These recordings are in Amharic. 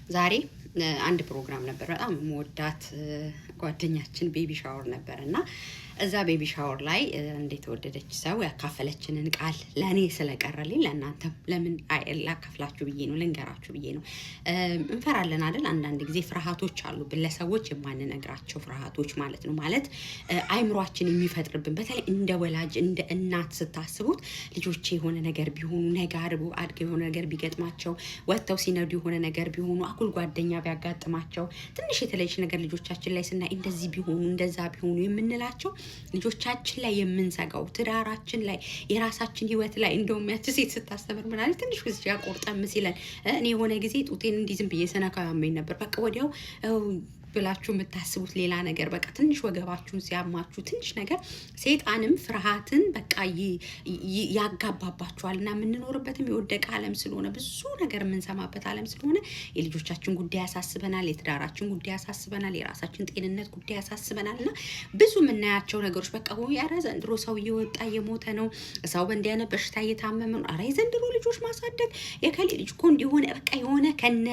ዛሬ አንድ ፕሮግራም ነበር በጣም መወዳት ጓደኛችን ቤቢ ሻወር ነበር እና እዛ ቤቢ ሻወር ላይ እንዴት ወደደች ሰው ያካፈለችንን ቃል ለኔ ስለቀረልኝ ለእናንተም ለምን ላካፍላችሁ ብዬ ነው ልንገራችሁ ብዬ ነው። እንፈራለን አይደል? አንዳንድ ጊዜ ፍርሃቶች አሉ ለሰዎች የማንነግራቸው ፍርሃቶች ማለት ነው። ማለት አይምሯችን የሚፈጥርብን በተለይ እንደ ወላጅ እንደ እናት ስታስቡት ልጆቼ የሆነ ነገር ቢሆኑ ነገ አድገው የሆነ ነገር ቢገጥማቸው ወጥተው ሲነዱ የሆነ ነገር ቢሆኑ አኩል ጓደኛ ቢያጋጥማቸው ትንሽ የተለየች ነገር ልጆቻችን ላይ ስናይ እንደዚህ ቢሆኑ እንደዛ ቢሆኑ የምንላቸው ልጆቻችን ላይ የምንሰጋው ትዳራችን ላይ የራሳችን ህይወት ላይ እንደውም ያቺ ሴት ስታስተምር ምናለች ትንሽ ጊዜ ያቆርጠም ሲለን እኔ የሆነ ጊዜ ጡቴን እንዲህ ዝም ብዬ ሰነካ ያመኝ ነበር በቃ ወዲያው ብላችሁ የምታስቡት ሌላ ነገር በቃ ትንሽ ወገባችሁን ሲያማችሁ ትንሽ ነገር ሰይጣንም ፍርሃትን በቃ ያጋባባችኋል እና የምንኖርበትም የወደቀ ዓለም ስለሆነ ብዙ ነገር የምንሰማበት ዓለም ስለሆነ የልጆቻችን ጉዳይ ያሳስበናል፣ የትዳራችን ጉዳይ ያሳስበናል፣ የራሳችን ጤንነት ጉዳይ ያሳስበናል እና ብዙ የምናያቸው ነገሮች በቃ ኧረ ዘንድሮ ሰው እየወጣ እየሞተ ነው፣ ሰው በእንዲህ አይነት በሽታ እየታመመ ነው፣ ኧረ ዘንድሮ ልጆች ማሳደግ የከሌ ልጅ እኮ እንዲሆነ በቃ የሆነ ከነ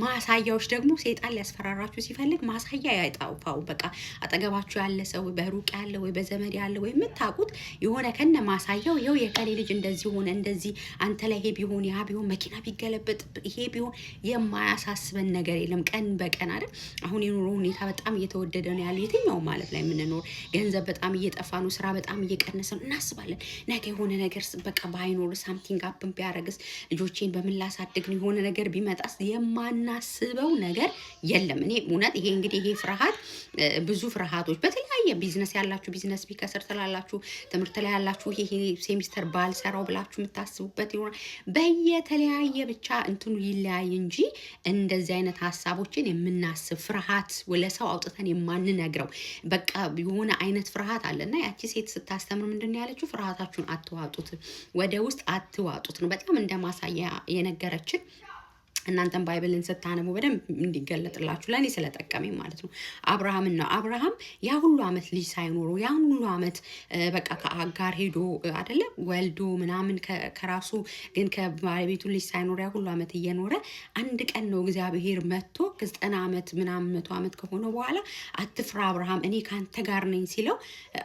ማሳያዎች ደግሞ ሰይጣን ሊያስፈራራችሁ ሲፈልግ ማሳያ ያይጣውፋው በቃ አጠገባችሁ ያለ ሰው በሩቅ ያለ ወይ በዘመድ ያለ ወይ የምታውቁት የሆነ ከነ ማሳያው ይኸው የከሌ ልጅ እንደዚህ ሆነ እንደዚህ አንተ ላይ ይሄ ቢሆን ያ ቢሆን መኪና ቢገለበጥ ይሄ ቢሆን የማያሳስበን ነገር የለም። ቀን በቀን አይደል አሁን የኑሮ ሁኔታ በጣም እየተወደደ ነው ያለው የትኛው ማለት ላይ የምንኖር ገንዘብ በጣም እየጠፋ ነው፣ ስራ በጣም እየቀነሰ ነው። እናስባለን ነገ የሆነ ነገር በቃ ባይኖር ሳምቲንግ አፕን ቢያረግስ ልጆቼን በምን ላሳድግ ነው የሆነ ነገር ቢመጣስ የማናስበው ነገር የለም። እኔ እውነት ይሄ እንግዲህ ይሄ ፍርሃት ብዙ ፍርሃቶች በተለያየ ቢዝነስ ያላችሁ ቢዝነስ ቢከስር ትላላችሁ፣ ትምህርት ላይ ያላችሁ ይሄ ሴሚስተር ባልሰራው ብላችሁ የምታስቡበት ይሆናል። በየተለያየ ብቻ እንትኑ ይለያይ እንጂ እንደዚህ አይነት ሀሳቦችን የምናስብ ፍርሃት ለሰው አውጥተን የማንነግረው በቃ የሆነ አይነት ፍርሃት አለና ያቺ ሴት ስታስተምር ምንድን ነው ያለችው? ፍርሃታችሁን አትዋጡት፣ ወደ ውስጥ አትዋጡት ነው በጣም እንደማሳያ የነገረችን። እናንተም ባይብልን ስታነቡ በደንብ እንዲገለጥላችሁ ለእኔ ስለጠቀመኝ ማለት ነው። አብርሃምን ነው አብርሃም ያ ሁሉ ዓመት ልጅ ሳይኖረው ያ ሁሉ ዓመት በቃ ከአጋር ሄዶ አይደለ ወልዶ ምናምን ከራሱ ግን ከባለቤቱ ልጅ ሳይኖር ያ ሁሉ ዓመት እየኖረ አንድ ቀን ነው እግዚአብሔር መጥቶ 90 ዓመት ምናምን 100 ዓመት ከሆነ በኋላ አትፍራ አብርሃም እኔ ካንተ ጋር ነኝ ሲለው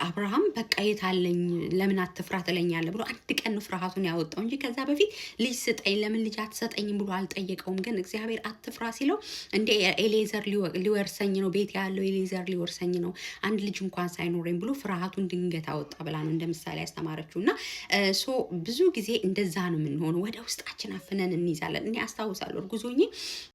አብርሃም በቃ የታለኝ ለምን አትፍራ ትለኛለህ ብሎ አንድ ቀን ነው ፍርሃቱን ያወጣው እንጂ ከዛ በፊት ልጅ ስጠኝ ለምን ልጅ አትሰጠኝም ብሎ አልጠየቀው። ግን እግዚአብሔር አትፍራ ሲለው እንደ ኤሌዘር ሊወርሰኝ ነው ቤት ያለው ኤሌዘር ሊወርሰኝ ነው አንድ ልጅ እንኳን ሳይኖረኝ ብሎ ፍርሃቱን ድንገት አወጣ ብላ ነው እንደ ምሳሌ ያስተማረችው። እና ብዙ ጊዜ እንደዛ ነው የምንሆነው፣ ወደ ውስጣችን አፍነን እንይዛለን። እኔ አስታውሳለሁ እርጉዝ ሆኜ